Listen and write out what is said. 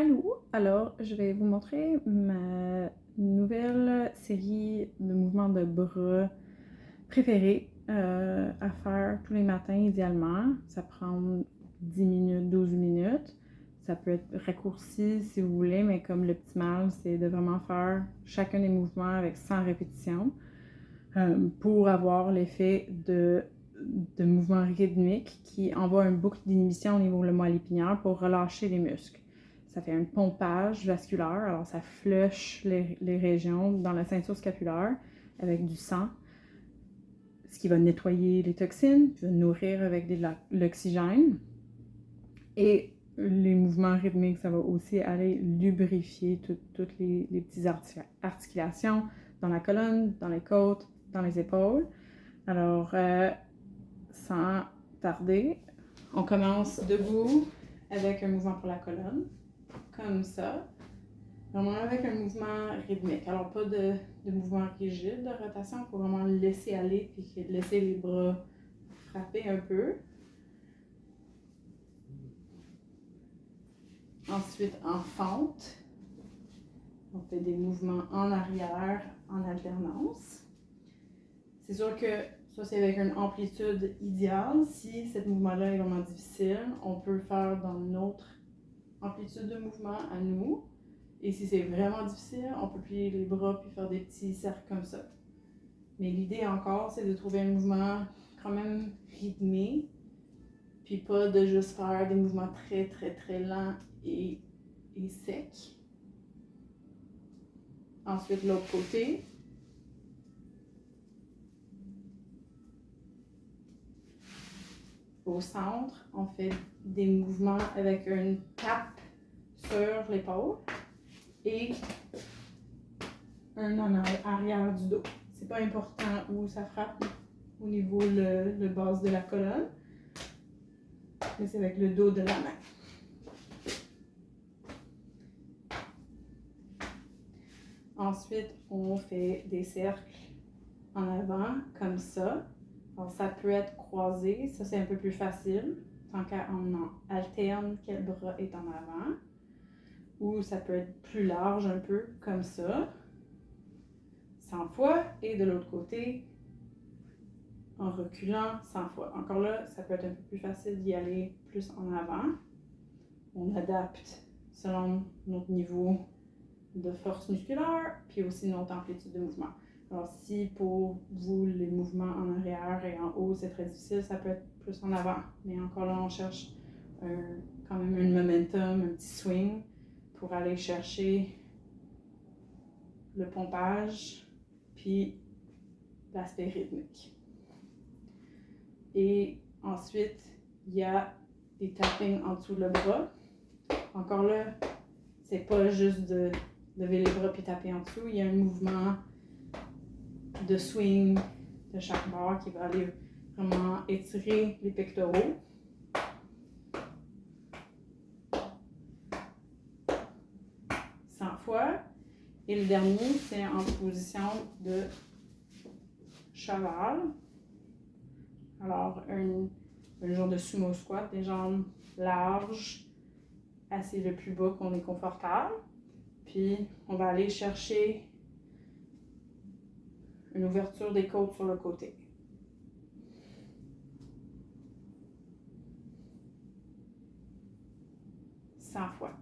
Allô! Alors, je vais vous montrer ma nouvelle série de mouvements de bras préférés à faire tous les matins idéalement. Ça prend 10 minutes, 12 minutes. Ça peut être raccourci si vous voulez, mais comme l'optimal, c'est de vraiment faire chacun des mouvements avec 100 répétitions pour avoir l'effet de mouvements rythmiques qui envoient un boucle d'inhibition au niveau de moelle épinière pour relâcher les muscles. Ça fait un pompage vasculaire, alors ça flush les régions dans la ceinture scapulaire avec du sang, ce qui va nettoyer les toxines, va nourrir avec de l'oxygène. Et les mouvements rythmiques, ça va aussi aller lubrifier toutes les petites articulations dans la colonne, dans les côtes, dans les épaules. Alors, sans tarder, on commence debout avec un mouvement pour la colonne, comme ça. Vraiment avec un mouvement rythmique. Alors, pas de mouvement rigide de rotation, il faut vraiment le laisser aller puis laisser les bras frapper un peu. Ensuite, en fente, on fait des mouvements en arrière en alternance. C'est sûr que ça, c'est avec une amplitude idéale. Si ce mouvement-là est vraiment difficile, on peut le faire dans notre amplitude de mouvement à nous. Et si c'est vraiment difficile, on peut plier les bras puis faire des petits cercles comme ça. Mais l'idée encore, c'est de trouver un mouvement quand même rythmé, puis pas de juste faire des mouvements très, très, très lents et secs. Ensuite, l'autre côté. Au centre, on fait des mouvements avec une tape sur l'épaule et un en arrière du dos. C'est pas important où ça frappe au niveau le base de la colonne, mais c'est avec le dos de la main. Ensuite, on fait des cercles en avant, comme ça. Alors, ça peut être croisé, ça c'est un peu plus facile, tant qu'on alterne quel bras est en avant. Ou ça peut être plus large un peu, comme ça. 100 fois. Et de l'autre côté, en reculant 100 fois. Encore là, ça peut être un peu plus facile d'y aller plus en avant. On adapte selon notre niveau de force musculaire, puis aussi notre amplitude de mouvement. Alors si pour vous, les mouvements en arrière et en haut, c'est très difficile, ça peut être plus en avant. Mais encore là, on cherche quand même un momentum, un petit swing pour aller chercher le pompage, puis l'aspect rythmique. Et ensuite, il y a des tappings en dessous le bras. Encore là, c'est pas juste de lever les bras puis taper en dessous. Il y a un mouvement de swing de chaque bord qui va aller vraiment étirer les pectoraux. Fois. Et le dernier, c'est en position de cheval. Alors, un genre de sumo squat, des jambes larges, assis le plus bas qu'on est confortable. Puis, on va aller chercher une ouverture des côtes sur le côté. 100 fois.